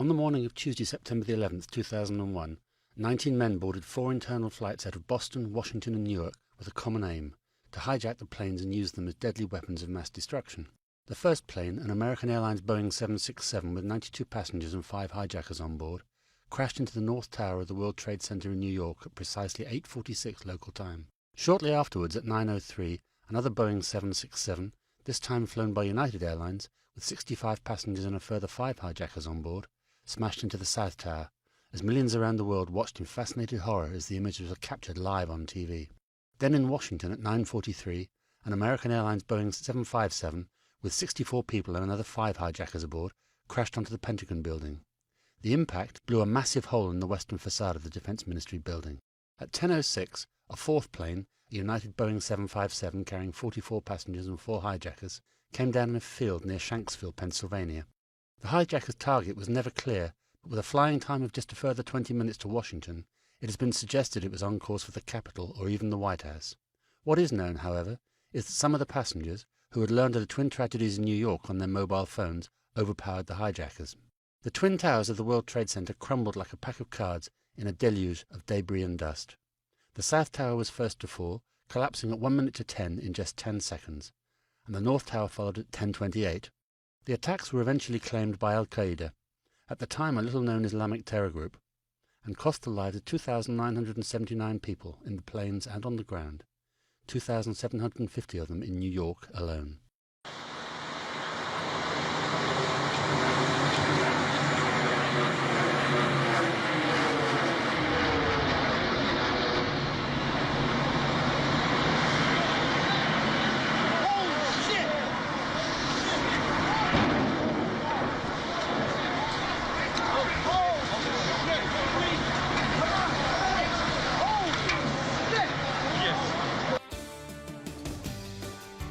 On the morning of Tuesday, September the 11th, 2001, 19 men boarded 4 internal flights out of Boston, Washington and Newark with a common aim: to hijack the planes and use them as deadly weapons of mass destruction. The first plane, an American Airlines Boeing 767 with 92 passengers and 5 hijackers on board, crashed into the North Tower of the World Trade Center in New York at precisely 8:46 local time. Shortly afterwards, at 9:03, another Boeing 767, this time flown by United Airlines, with 65 passengers and a further 5 hijackers on board, smashed into the South Tower, as millions around the world watched in fascinated horror as the images were captured live on TV. Then in Washington at 9:43, an American Airlines Boeing 757, with 64 people and another 5 hijackers aboard, crashed onto the Pentagon building. The impact blew a massive hole in the western facade of the Defense Ministry building. At 10:06, a fourth plane, a United Boeing 757 carrying 44 passengers and 4 hijackers, came down in a field near Shanksville, Pennsylvania. The hijackers' target was never clear, but with a flying time of just a further 20 minutes to Washington, it has been suggested it was on course for the Capitol or even the White House. What is known, however, is that some of the passengers, who had learned of the twin tragedies in New York on their mobile phones, overpowered the hijackers. The twin towers of the World Trade Center crumbled like a pack of cards in a deluge of debris and dust. The South Tower was first to fall, collapsing at 1 minute to 10 in just 10 seconds, and the North Tower followed at 10:28. The attacks were eventually claimed by Al-Qaeda, at the time a little-known Islamic terror group, and cost the lives of 2,979 people in the planes and on the ground, 2,750 of them in New York alone.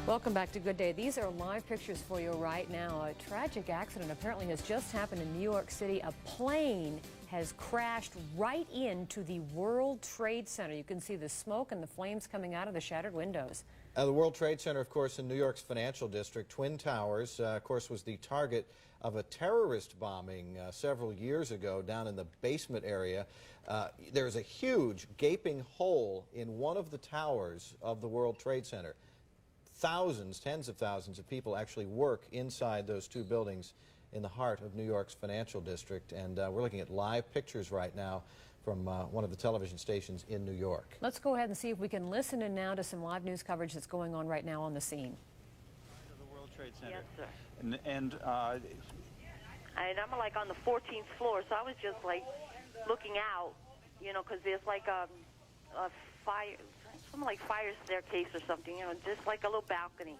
Welcome back to Good Day. These are live pictures for you right now. A tragic accident apparently has just happened in New York City. A plane has crashed right into the World Trade Center. You can see the smoke and the flames coming out of the shattered windows. The World Trade Center, of course, in New York's financial district, Twin Towers, of course, was the target of a terrorist bombing several years ago down in the basement area. There's a huge gaping hole in one of the towers of the World Trade Center. Thousands, tens of thousands of people actually work inside those 2 buildings in the heart of New York's financial district, and we're looking at live pictures right now from one of the television stations in New York. Let's go ahead and see if we can listen in now to some live news coverage that's going on right now on the scene. The World Trade Center. Yes, sir. And I'm like on the 14th floor, so I was just like looking out, you know, because there's like a fire, something like fire staircase or something, you know, just like a little balcony.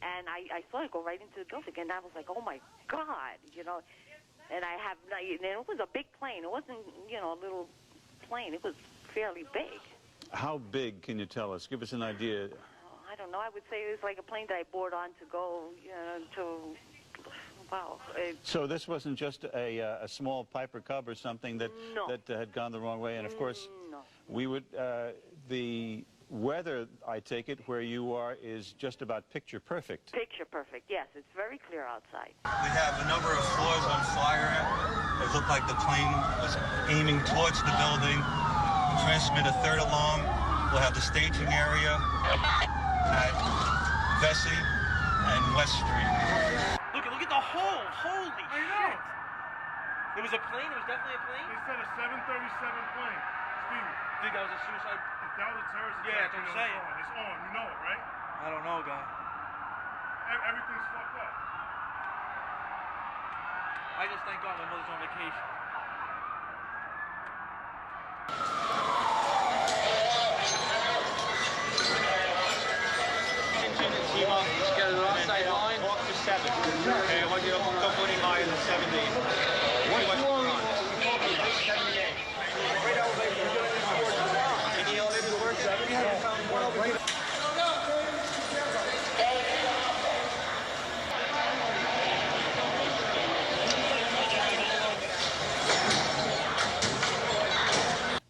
And I saw it go right into the building, and I was like, oh my God, you know. And it was a big plane. It wasn't, you know, a little plane. It was fairly big. how big can you tell us? Give us an idea. I don't know. I would say it was like a plane that I board on to go, you know, to, wow. So this wasn't just a small Piper Cub or something that, no. that had gone the wrong way, and of course, no. we would, the weather, I take it, where you are is just about picture perfect. Picture perfect, yes. It's very clear outside. We have a number of floors on fire. It looked like the plane was aiming towards the building. Transmit a third alarm. We'll have the staging area at Vesey and West Street. Look at the hole. Holy shit. It was a plane? It was definitely a plane? They said a 737 plane. Steve. Think that was a suicide? If that was a terrorist attack, yeah, that's what I'm saying. It's on. You know it, right? I don't know, guy. Everything's fucked up. I just thank God my mother's on vacation. Just get an offside line. Walk to 7. Okay, I want you to hook up any higher than 70. What do you want? 78. Right elevation. Any elevators work? 70. One over here.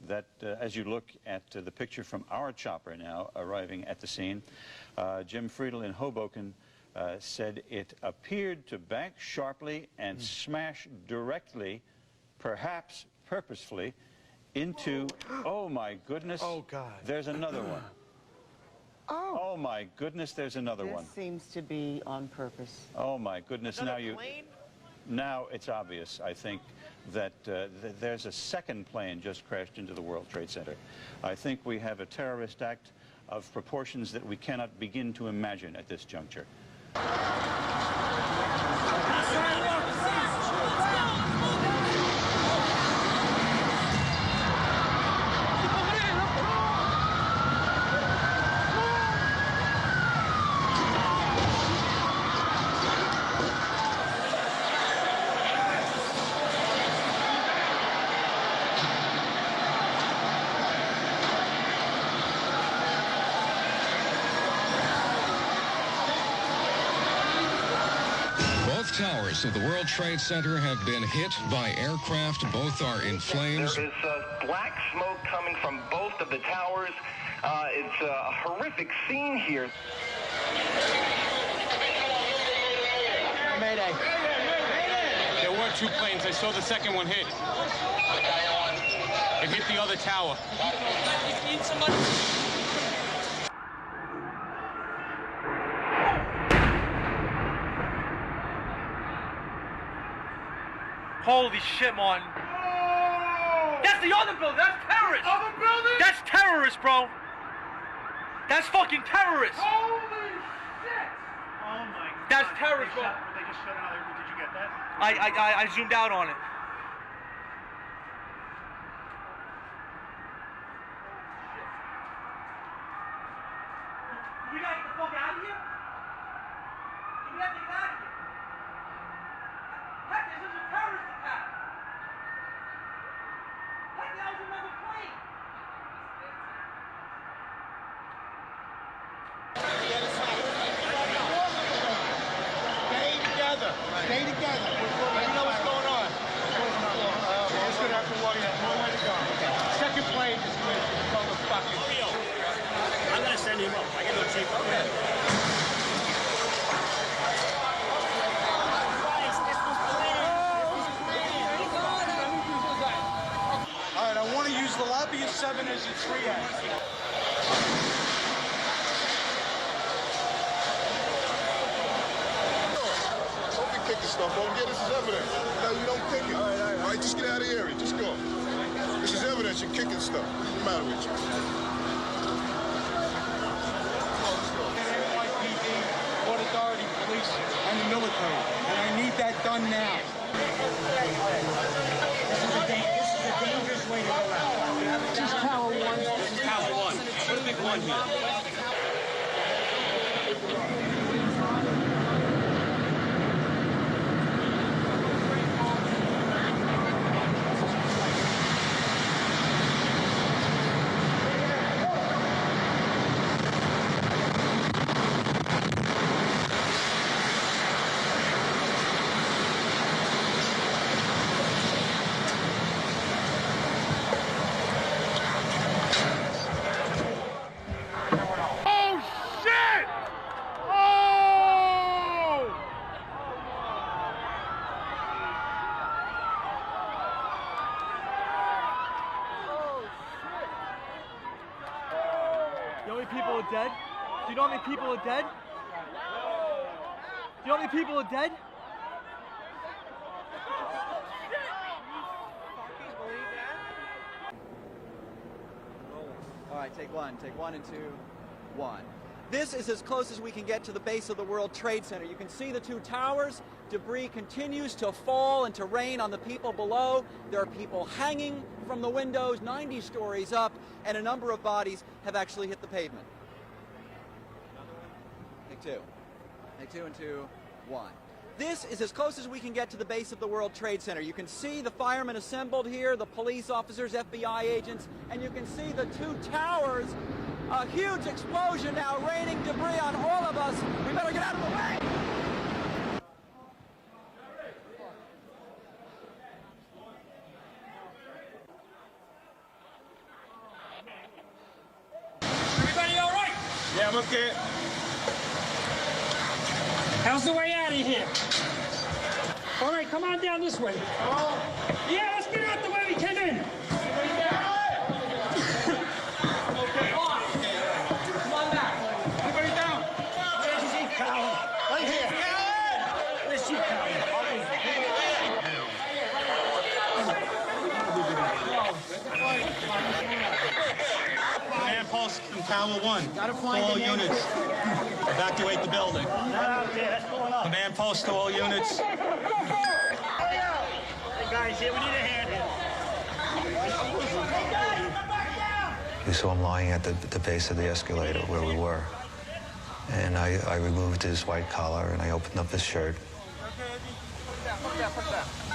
That, as you look at the picture from our chopper now arriving at the scene, Jim Friedel in Hoboken said it appeared to bank sharply and smash directly, perhaps purposefully, into, oh my goodness, Oh, God. There's another one. Oh my goodness, there's another one. This seems to be on purpose. Oh my goodness, now it's obvious, I think, that there's a second plane just crashed into the World Trade Center. I think we have a terrorist act of proportions that we cannot begin to imagine at this juncture. Both towers of the World Trade Center have been hit by aircraft. Both are in flames. There is black smoke coming from both of the towers. It's a horrific scene here. Mayday. There were two planes. I saw the second one hit. It hit the other tower. Holy shit, Martin. That's the other building. That's terrorists. Other building? That's terrorists, bro. That's fucking terrorists. Holy shit! Oh my God. That's terrorists, bro. They just shut it out. Did you get that? I zoomed out on it. We gotta get the fuck out of here? We have to get out of here. Heck, this is a terrorist attack. Heck, that was another plane. Stay together. Stay together. Let me know what's going on. We're just gonna have to walk. There's no way to go. Second plane is with motherfucking. I'm gonna send him up. I get no tape up there. All right, I want to use the lobby of 7 as a triage. Don't be kicking stuff over here. This is evidence. No, you don't kick it. All right, just get out of the area. Just go. This is evidence. You're kicking stuff. What's the matter with you? NYPD, Port Authority, police, and the military. And I need that done now. This is a dangerous way to go out. This is Tower 1. This is Tower 1. Put a big one here. You know how many people are dead? Do you know how many people are dead? Do you know how many people are dead? All right, take one and two, one. This is as close as we can get to the base of the World Trade Center. You can see the two towers. Debris continues to fall and to rain on the people below. There are people hanging from the windows 90 stories up, and a number of bodies have actually hit the pavement. Take two. Take two and two, one. This is as close as we can get to the base of the World Trade Center. You can see the firemen assembled here, the police officers, FBI agents, and you can see the two towers. A huge explosion now, raining debris on all of us. We better get out of the way. Everybody all right? Yeah, I'm okay. How's the way out of here? All right, come on down this way. Yeah, let's get out the way we came in. Everybody down. Okay. Come on back. Everybody down. Where's your seat, Colin? Right here. Where's your seat, Colin? Command post from Tower 1. All units. Evacuate the building. Command post to all units. Hey, guys, here, we need a hand here. We saw him lying at the base of the escalator where we were. And I removed his white collar and I opened up his shirt.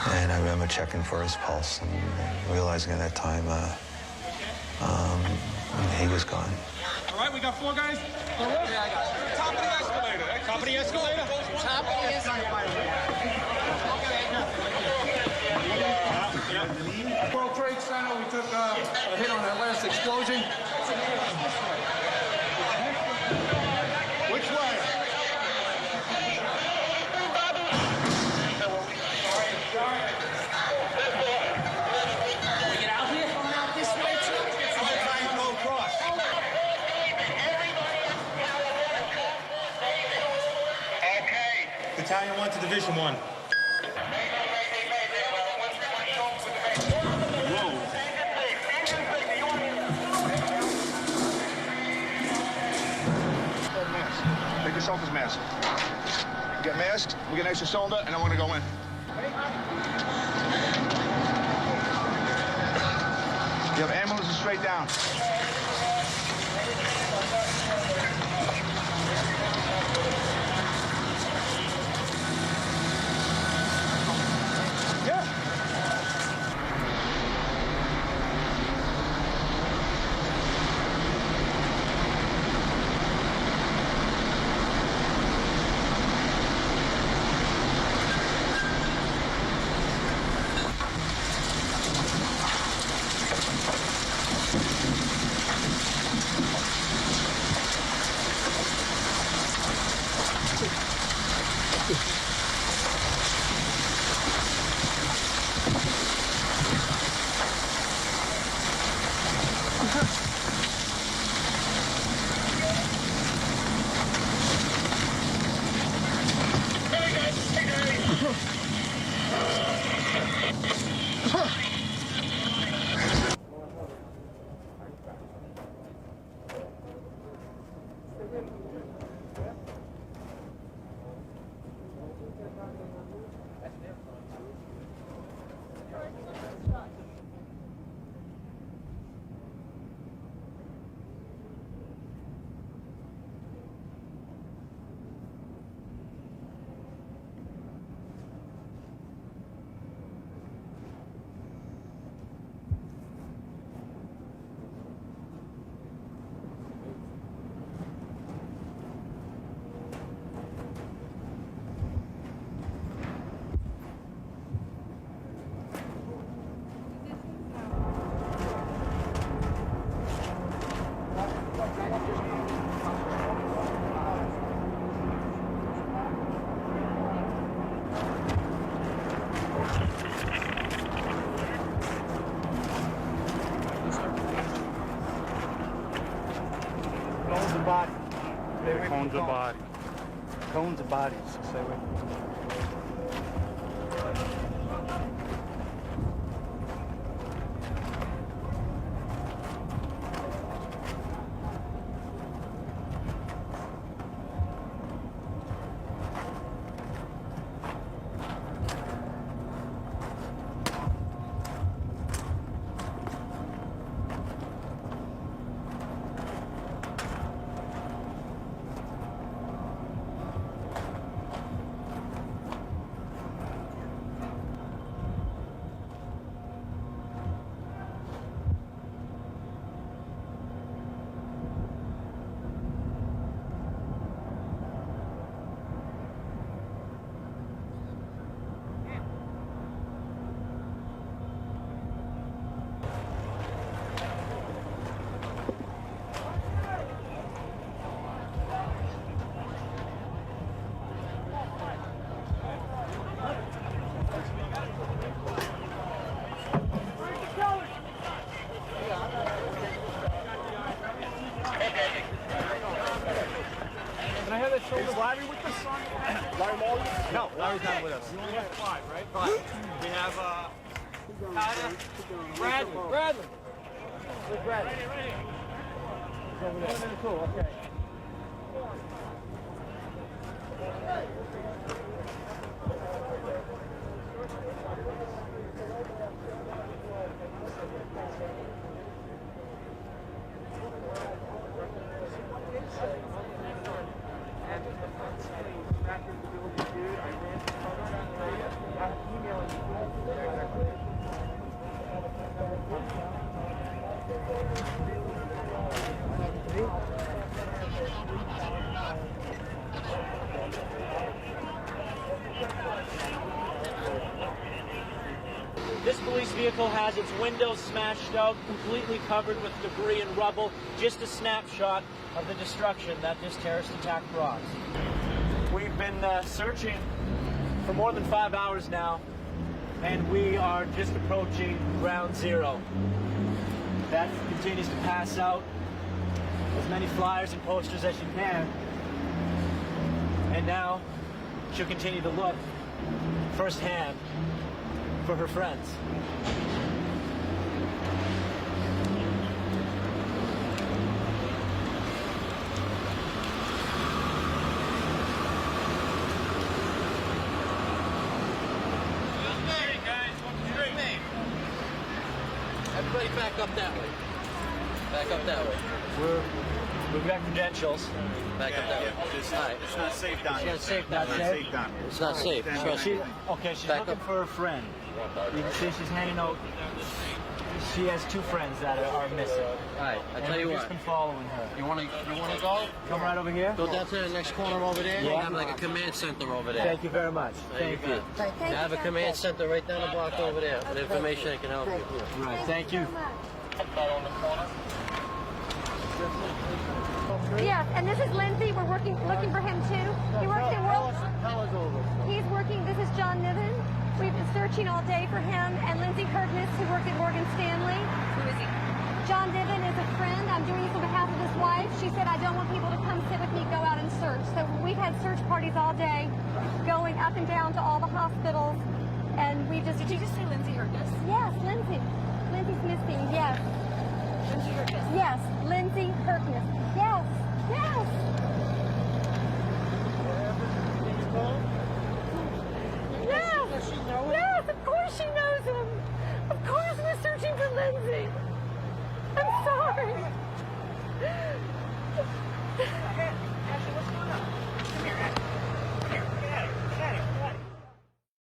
And I remember checking for his pulse and realizing at that time he was gone. All right, we got 4 guys. Top of the escalator. Top of the escalator? Top of the escalator. World Trade Center, we took a hit on that last explosion. Which way? We get out here? Coming out this way, too? Try and go across. Okay. Battalion 1 to Division 1. Take your soldier's mask. Get masked, we get an extra cylinder, and I want to go in. You have ambulances straight down. body. Cones of body. Cones of bodies. Stay away. he's not with us. We only have 5, right? 5. We have, Tyler, Bradley. Where's Bradley? Right here. He's over there. Cool, okay. This police vehicle has its windows smashed out, completely covered with debris and rubble. Just a snapshot of the destruction that this terrorist attack brought. We've been searching for more than 5 hours now, and we are just approaching ground zero. Beth continues to pass out as many flyers and posters as she can, and now she'll continue to look firsthand for her friends. Everybody back up that way. Back up that way. We've got credentials. Back up that way. It's not safe down here. It's not safe down here. It's not safe. She's looking for a friend. You can see she's hanging out. She has 2 friends that are missing. All right, I tell you We've what. just been following her. You want to go? Come right over here. Go down to the next corner over there. Yeah. You have like a command center over there. Thank you very much. Thank you. You have a command center right down the block over there with information that can help you. Right. Thank you. Yes, and this is Lindsay. We're looking for him too. He works in World. He's working. This is John Niven. We've been searching all day for him, and Lindsay Hergness, who worked at Morgan Stanley. Who is he? John Niven is a friend. I'm doing this on behalf of his wife. She said, I don't want people to come sit with me, go out and search. So we've had search parties all day, going up and down to all the hospitals, and we just... Did you just say Lindsay Hergness? Yes, Lindsay. Lindsay's missing, yes. Lindsay Hergness? Yes, Lindsay Hergness. Yes, yes. Yes, yes, of course she knows him. Of course we're searching for Lindsay. I'm sorry.